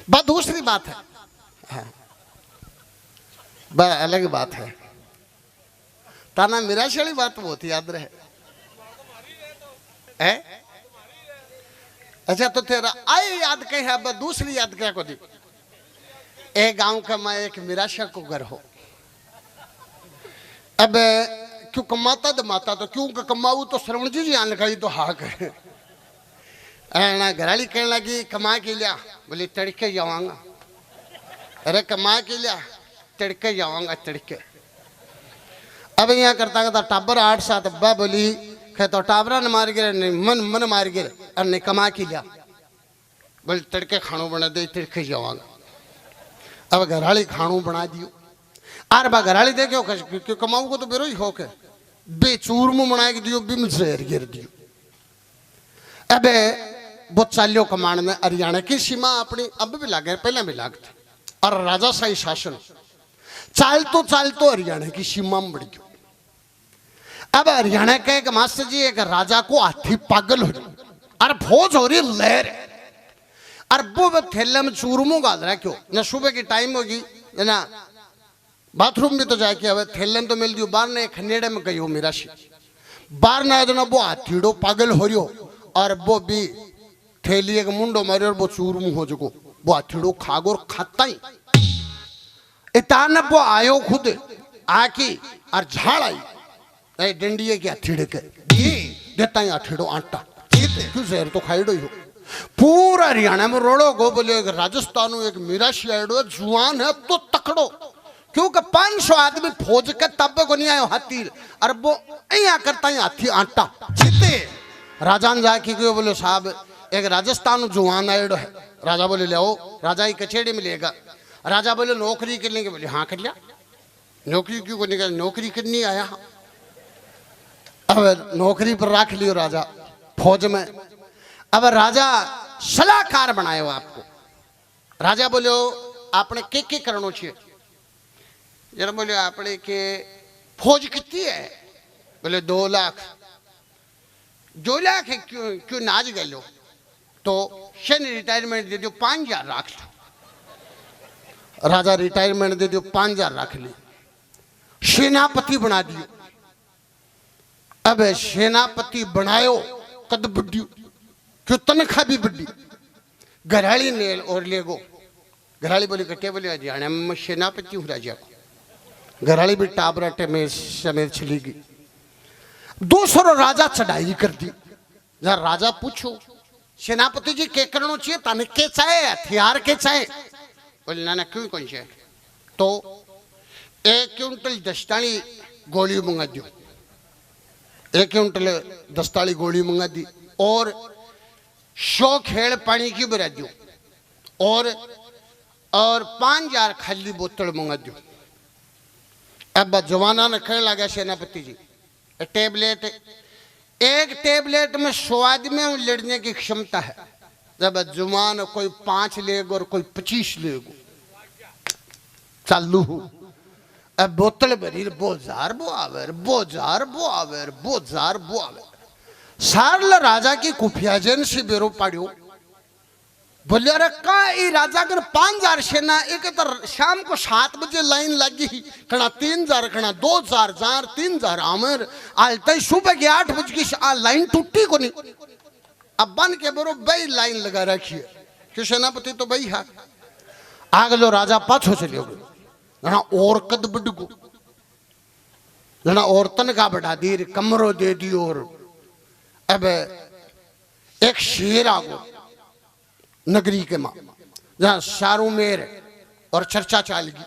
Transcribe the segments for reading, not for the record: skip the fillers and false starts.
बात दूसरी बात है, हाँ, बात अलग बात है। ताना निराश वाली बात बहुत याद रहे है। अच्छा तो तेरा आई याद कहीं है, अब दूसरी याद क्या को दी। एक गांव का मैं एक निराशा को घर हो, अब क्यों कमाता तो माता तो क्यों कमाऊ तो श्रवण जी आने लगा तो हाँ करे ना। घराली कहने लगी कमा के लिया, बोले तड़के जावांगा। अरे कमा के लिया, तड़के जावांगा तड़के। अब यहाँ करता करता टाबर 8-7 अब्बा बोली कह तो टाबरा ने मार गिरे, नहीं मन मन मार गिरे और नहीं कमा के लिया, बोले तड़के खानों बना दे तड़के जावांगा। अब घराली खानों बना दियो आर बा घराली देखो क्यों कमाऊ को तो बेरो ही हो के बेचूरमू बना के दियो बिम जहर गिर दियो। अब वो चालियो कमान में हरियाणा की सीमा अपनी अब भी लागे पहले भी लागते और राजाशाही शासन चाल तो हरियाणा की सीमा में बढ़ गयो। अब हरियाणा के एक मास्टर जी एक राजा को हाथी पागल हो रही और फौज हो रही लहर और वो थैले में चूरमू गाल रहा क्यों ना। सुबह की टाइम होगी ना, बाथरूम भी तो जाके अब थैले में तो मिल दियो बाहर ने खनेड़े में गई हो मेरा शी बाहर ना ना वो हाथीड़ो पागल हो रही हो और वो भी थैली एक मुंडो मारे और वो चूरमू हो जगो वो हाथीड़ो खागो और खाता ही इतान वो आयो खुद आकी और झाड़ आई डंडिये के हथीड़े के देता ही हथीड़ो आटा क्यों जहर तो खाईडो ही हो। पूरा हरियाणा में रोड़ो गो बोले एक राजस्थान एक मीराशी आईडो जुआन है तो तकड़ो क्योंकि 500 आदमी फौज के तब को नहीं आयो हाथी और वो यहाँ करता ही हाथी आटा जीते। राजा ने जाके क्यों बोले साहब एक राजस्थान जुआन आईडो है। राजा बोले ले आओ, राजा की कचेड़ी में लेगा। राजा बोले नौकरी करने के, बोले हाँ कर लिया। नौकरी क्यों करने का, नौकरी करनी आया। अब नौकरी पर रख लियो राजा फौज में। अब राजा सलाहकार बनाए हो आपको। राजा बोले आपने के करनो चाहिए। जरा बोले आपने के फौज कितनी है, बोले 2 लाख। 2 लाख है क्यों नाज गए लो तो शन रिटायरमेंट दे दियो 5000 रख लो। राजा रिटायरमेंट दे दियो 5000 रख ली, सेनापति बना दियो। अब सेनापति बनायो कद बुड्डी क्यों तनख्वाह भी बुड्डी। घराली ने और ले गो। घराली बोली कटे बोले हरियाणा में सेनापति हूँ राजा को। घराली भी टाबराटे में समेत चली गई। 200 राजा चढ़ाई कर दी। जरा राजा पूछो सेनापति जी के करनो चाहिए, तने के चाहे हथियार के चाहे, बोले ना ना क्यों कौन से तो 1 क्विंटल दस्ताली गोली मंगा दो। 1 क्विंटल दस्ताली गोली मंगा दी और 100 खेड़ पानी की बना दो और 5000 खाली बोतल मंगा दो। अब जवाना ने कहने लगा सेनापति जी टेबलेट, एक टेबलेट में 100 आदमी में लड़ने की क्षमता है। जब जवान कोई 5 लेगा और कोई 25 लेगा चालू हो। अब बोतल भरी बोजार बो आवेर बोजार बो आवेर बोजार बो आवेर। सारल राजा की खुफिया एजेंसी बेरो पाड़ियो। बोले अरे का ये राजा कर 5000 सेना एक तो शाम को 7 बजे लाइन लगी कना 3000 कना 2000 जार 3000 आमर आलते सुबह के 8 बजे की लाइन टूटी को नहीं। अब बन के बेरो बई लाइन लगा रखी है कि सेनापति तो बई है आग लो राजा पाछो चलियो जना और कद बडगो जना औरतन का बढ़ा दी कमरो दे दी। और अब एक शेर आगो नगरी के मां जहां शारू मेर और चर्चा चालेगी।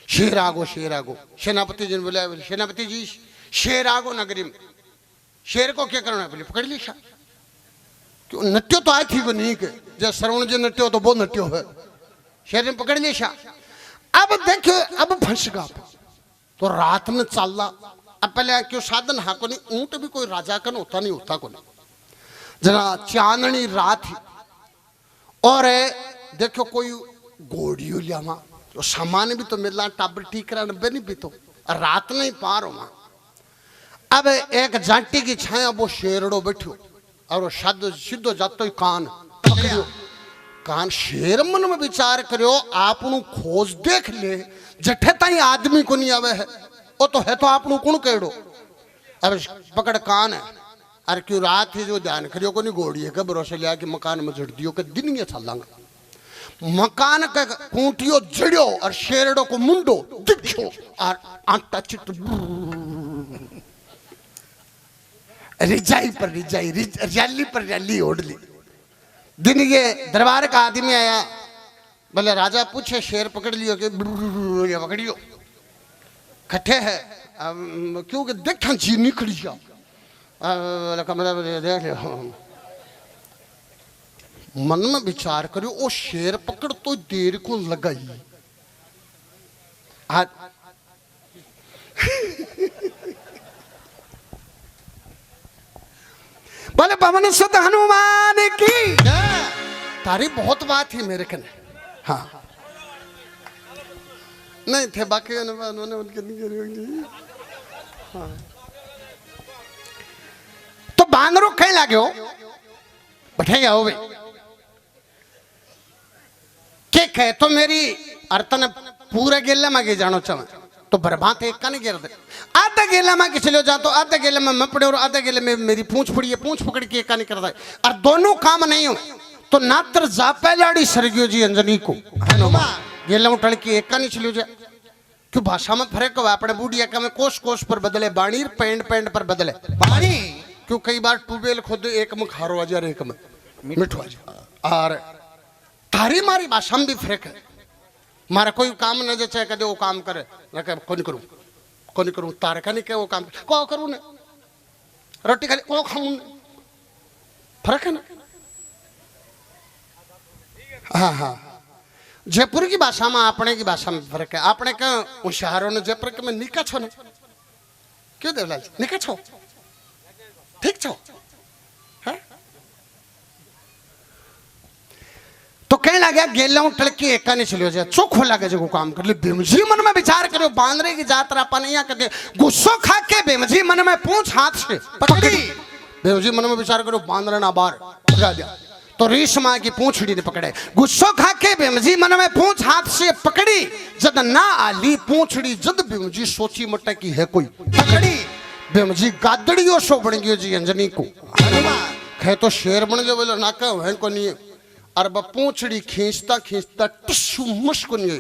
शेर आगो सेनापति जी ने बोला सेनापति जी शेर आगो नगरी में। शेर को क्या करना है, बोले पकड़ ली शाह क्यों नट्यो तो आई थी वो नहीं के जब श्रवण जी नट्यो तो बहुत नट्यो है। शेर ने पकड़ ली शाह। अब देखो अब फंसगा तो रात में चल रहा। अब पहले क्यों साधन हाँ को नहीं, ऊंट भी कोई राजा का होता नहीं होता को नहीं। जना चांदनी रात ही और देखो कोई घोड़ी लिया वहां तो सामान भी तो मिलना टाबर ठीक कराने बनी भी तो रात नहीं पार हो वहां। अब एक जाटी की छाया वो शेरड़ो बैठो और वो सीधो जातो ही कान पकड़ियो कान शेर मन में विचार करो आपनु खोज देख ले जठे ताई आदमी को नहीं आवे है वो तो है तो आपनु कौन कहड़ो अब पकड़ कान है अरे क्यों रात ही जो ध्यान करियो को नहीं गोड़ी है कब भरोसे लिया कि मकान में जड़ दियो के दिन ये चलांगा मकान का खूंटियो जड़ियो और शेरड़ो को मुंडो दिखो और आटा चिट रिजाई पर रिजाई रैली पर रैली ओढ़ ली दिन ये दरबार का आदमी आया बोले राजा पूछे शेर पकड़ लियो कि ये पकड़ियो खट्टे है क्योंकि देखा जी निकल जाओ कमरा देख लो मन में विचार करो वो शेर पकड़ तो देर को लगाई बोले पवन सुत हनुमान की तारी बहुत बात है मेरे कने हाँ नहीं थे बाकी उन्होंने उनके नहीं करी हाँ तो बांदरो कहीं लागे हो बैठे हो भाई के कहे तो मेरी अर्थन पूरा गेला मांगे जानो चाहे तो बर्बाद एक का नहीं गिर दे आधा गेला मांगे चलो जा तो आधा गेले में मैं पड़े और आधा गेले में मेरी पूंछ पड़ी है पूंछ पकड़ के एक का नहीं करता है और दोनों काम नहीं हो तो नात्र जा पहलाड़ी सरगियो जी अंजनी को गेला उठल की एक का नहीं चलो जा क्यों भाषा में फर्क हो अपने बूढ़िया का में कोस कोस पर बदले बाणी पेंट पेंट पर बदले बाणी क्यों कई बार ट्यूबवेल खुद एक में खारो आ जाए एक में मिठो आ जाए और तारी मारी भाषा में भी फर्क है मारा कोई काम न जैसे कदे वो काम करे कौन करूं तारे का नहीं क्या वो काम को करूं ने रोटी खाली को खाऊं फर्क है ना हाँ हाँ जयपुर की भाषा में अपने की भाषा में फर्क है अपने का शहरों ने जयपुर के में निका छो ने क्यों देवलाल निका छो ठीक छो है तो कहने लगा गेला उठल के एका नहीं चलियो जाए चोख हो लगे जो काम कर ले बेमजी मन में विचार करो बांदरे की जात्रा पनिया करके गुस्सो खा के बेमजी मन में पूंछ हाथ से पकड़ी बेमजी मन में विचार करो बांदरा ना बाहर भगा दिया तो रेशमा की पूंछड़ी ने पकड़े गुस्सो खा के बेमजी मन में पूंछ हाथ से पकड़ी जद ना आली पूंछड़ी जद बेमजी सोची मटे की है कोई पकड़ी बेमजी गादड़ियों सो बन गयो जी अंजनी को कहे तो शेर बन गयो बोले ना कहो है को नहीं और पूंछड़ी खींचता खींचता टस्सू मुश्क नहीं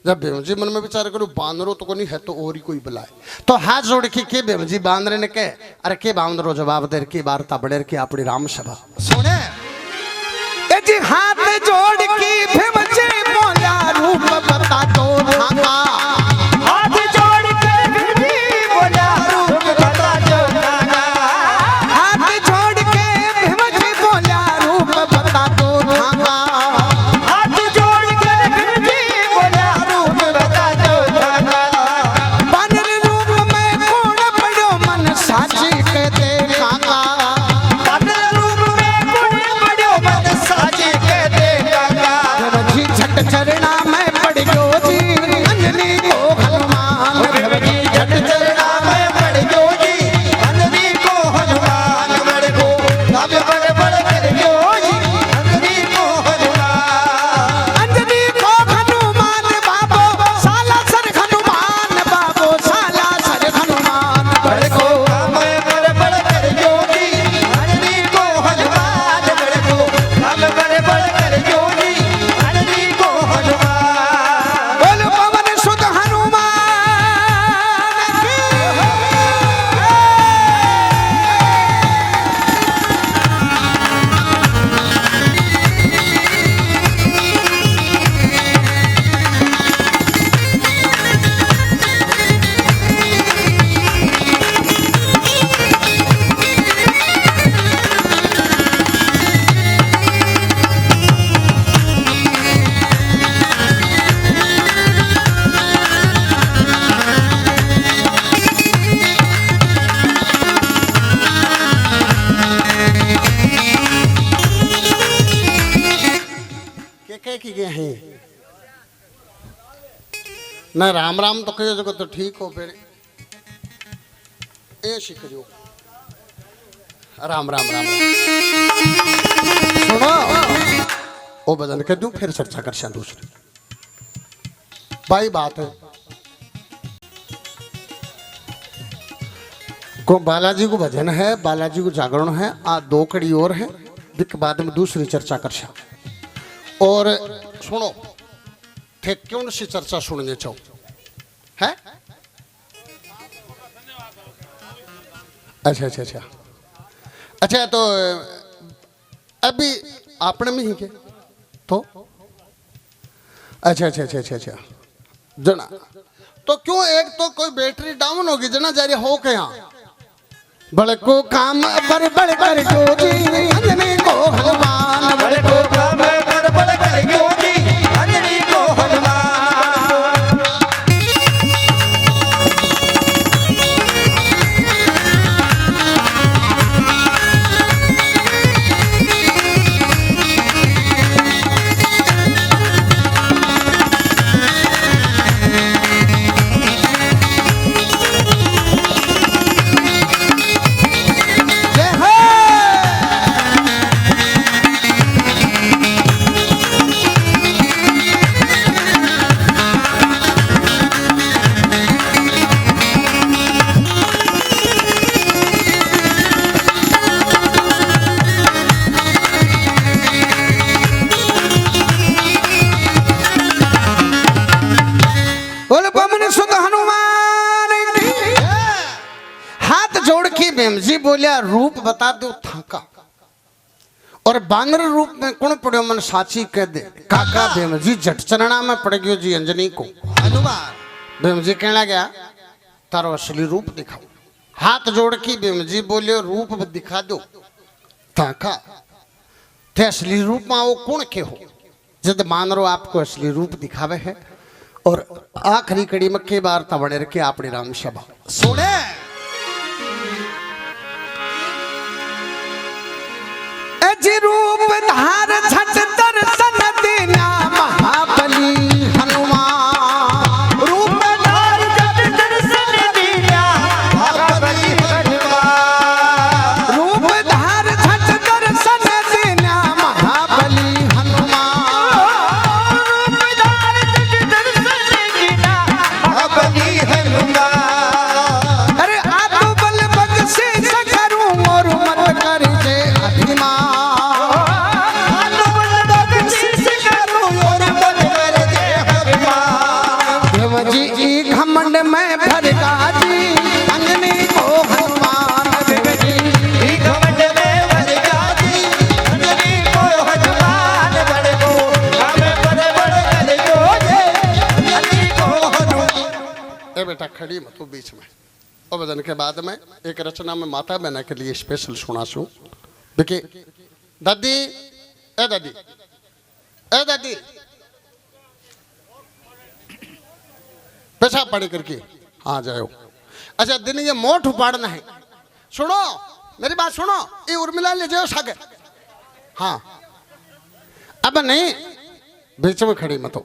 जब बेमजी मन में विचार करो बांदरो तो को नहीं है तो और ही कोई बुलाए तो हाथ जोड़ के बेमजी बांदरे ने कहे अरे के बांदरो जवाब दे के वार्ता बड़े के अपनी राम सभा सुने जी हाथ जोड़ के बेमजी बोला रूप बता दो धागा हाथ जोड़ के बेमजी बोला रूप बता दो धागा हाथ जोड़ के बेमजी बोला रूप बता दो धागा हाथ जोड़ के बेमजी बोला रूप बता दो धागा बानर रूप में कौन पड़ो मन साची के देखागा बानर रूप में कौन पड़ो मन साची के देखागा जी झट चरना में पड़ गयो जी अंजनी को हनुमान जी झट चरना में पड़ गयो जी अंजनी को हनुमान बड़ को अब बड़ बड़ कर गयो जी अंजनी को हनुमान अंजनी को हनुमान बाबो साला सर हनुमान बाबो साला सर हनुमान बड़ को अब बड़ बड़ कर गयो जी अंजनी को हनुमान बड़ को अब बड़ बड़ कर गयो जी अंजनी को हनुमान बोल पवन सुत हनुमान की की गए हैं ना राम राम तो कहो जगह तो ठीक हो फिर ए सीख जो राम राम राम सुनो वो भजन कह दूं फिर चर्चा कर सा दूसरी भाई बात है को बालाजी को भजन है बालाजी को जागरण है आ 2 कड़ी और है के बाद में दूसरी चर्चा कर सा और सुनो थे क्यों सी चर्चा सुनने चाहो है अच्छा अच्छा अच्छा अच्छा तो अभी आपने में ही के तो अच्छा अच्छा अच्छा अच्छा अच्छा जना तो क्यों एक तो कोई बैटरी डाउन होगी जना जा रही हो के यहाँ बड़े को काम पर बड़े कर जो जी अंजनी को भगवान बड़े को काम पर बड़े कर जो जी अंजनी को भगवान जी बोलिया रूप बता दो थाका और बानर रूप में कौन पड़ो मन साची कह दे काका भीम जी झट चरणा में पड़ गयो जी अंजनी को हनुमान भीम जी कहना गया तारो असली रूप दिखाओ हाथ जोड़ के भीम जी बोलियो रूप दिखा दो थाका थे असली रूप में वो कौन के हो जब बानरो आपको असली रूप दिखावे है और आखिरी कड़ी में के बार तबड़े रखे अपनी राम सभा सुने रूप धार झट दर्शन देना महाबली हनुमान रूप धार झट दर्शन देना महाबली हनुमान रूप धार झट दर्शन देना महाबली हनुमान रूप धार झट दर्शन देना महाबली हनुमान अरे आप बल बख्शे करूं और मत कर जे अभिमान घमंड में भर गाजी अंजनी को हनुमान घमंड में भर गाजी अंजनी को हनुमान बड़े को हमें बड़े बड़े कर दो जे अंजनी को हनुमान ए बेटा खड़ी मत बीच में और भजन के बाद में एक रचना में माता बहना के लिए स्पेशल सुनासू देखिए दादी ए दादी ए दादी पेशाब पानी करके हाँ जाओ अच्छा दिन ये मोट उपाड़ना है सुनो मेरी बात सुनो ये उर्मिला ले जाओ सागे हाँ अब नहीं बीच में खड़ी मत हो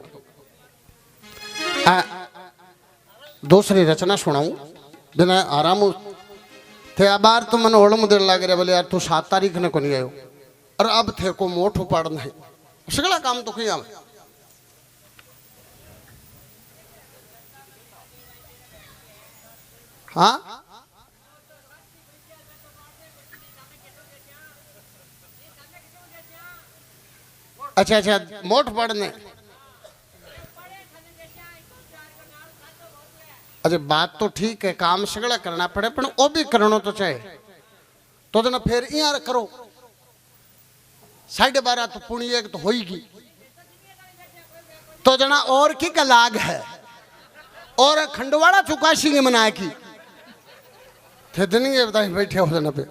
दूसरी रचना सुनाऊं बिना आराम थे बार तो मन ओढ़ मुदड़ लग रहा बोले यार तू 7 तारीख ने को नहीं आयो और अब थे को मोट उपाड़ना है सगला काम तो किया हाँ अच्छा अच्छा मोट पड़ने अरे बात तो ठीक है काम सगड़ा करना पड़े पर वो भी करना तो चाहे तो ना फिर यहाँ करो 12:30 तो पुणी एक तो होगी तो जना और की का लाग है और खंडवाड़ा चुकाशी मना की थे दिन बताए बैठे हो जाना पे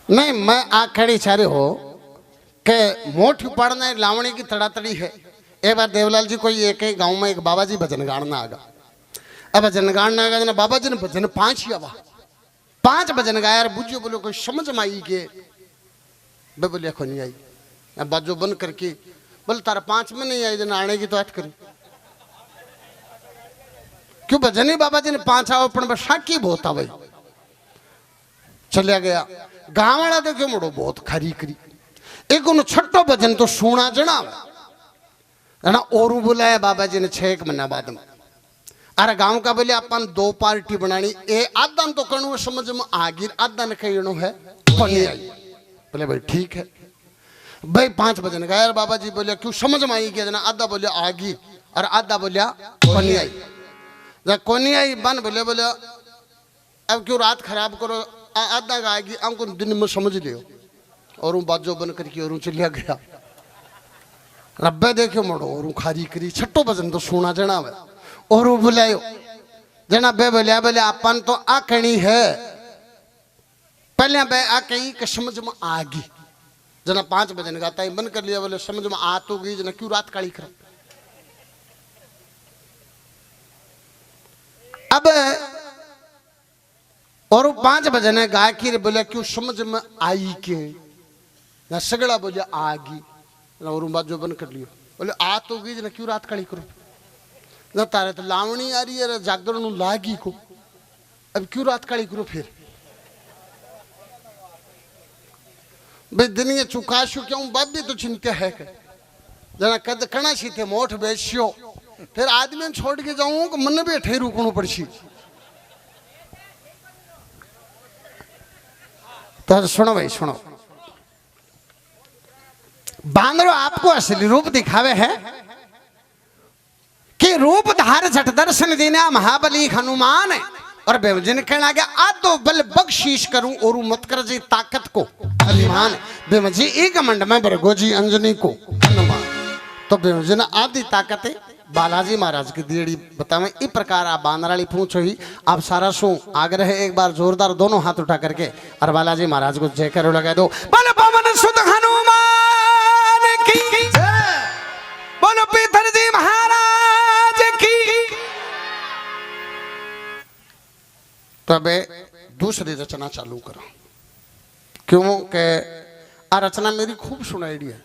नहीं मैं आखड़ी चारे हो के मोट उपाड़ना लावणी की तड़ातड़ी है एक बार देवलाल जी कोई एक गांव में एक बाबा जी भजन गाड़ना आगा अब भजन गाड़ना आगा जना बाबा जी ने भजन 5 ही आवा 5 भजन गाया बुझियो बोलो कोई समझ में आई के बे बोलिया को नहीं आई अब बाजू बंद करके बोले तारा 5 में नहीं आई जना आने की तो ऐट करी क्यों भजनी बाबा जी ने 5 आओ पण बसाकी बहुत आ भाई चलिया गया गाँव वाला तो क्यों मुड़ो बहुत खरी करी एक उन छठो भजन तो सुना जनाव है ना। और बुलाया बाबा जी ने 6 महीना बाद में। अरे गांव का बोले अपन 2 पार्टी बनानी, ए आधा तो कणु समझ में आगी, आधा ने कहनो है कोनी आई। बोले भाई ठीक है भाई 5 भजन गाया। बाबा जी बोले क्यों समझ में आई क्या? आधा बोले आगी और आधा बोलिया कोनी आई। जब कोनी आई बन बोले बोले अब क्यों रात खराब करो, आधा गाएगी हमको दिन में समझ लियो। और बाजो बन करके और चलिया गया। रब्बे देखो मोड़ो और खारी करी छठो भजन तो सुना जना वे। और बुलायो जना बे बोलिया बोले अपन तो आकणी है पहले बे आकई के समझ में आ गई। जना 5 भजन गाता है बंद कर लिया। बोले समझ में आ तो गई, जना क्यों रात काली कर। अब और 5 भजन गा के बोले क्यों समझ में आई के ना सगड़ा बोले आ गई। और बाजो बंद कर लियो। बोले आ तो गई, जना क्यों रात काली करो। ना तारे तो लावणी आ रही है जागरण लागी को, अब क्यों रात काली करो। फिर भाई दिन ये चुकाशु क्यों बाबी तो चिंता है के जना कद कणा सी थे मोठ बेसियो फिर आदमी छोड़ के जाऊं कि मन भी ठेरू कोणो पड़सी। तो सुनो भाई सुनो, बांदरो आपको असली रूप दिखावे है कि रूप धार झट दर्शन देना महाबली हनुमान है। और बेवजन कहना गया आ तो बल बख्शीश करूं और मत कर जी ताकत को अभिमान। बेवजी एक मंड में बरगोजी अंजनी को हनुमान। तो बेवजन आदि ताकत है बालाजी महाराज की दीड़ी बतावे। इस प्रकार आप बांदराली पूछो ही आप सारा सो आग्रह एक बार जोरदार दोनों हाथ उठा करके और बालाजी महाराज को जयकर लगा दो। बोलो पवन सुत हनुमान की, बोलो पीथर जी महाराज की। तो अब दूसरी रचना चालू करो क्यों के आ रचना मेरी खूब सुनाई है।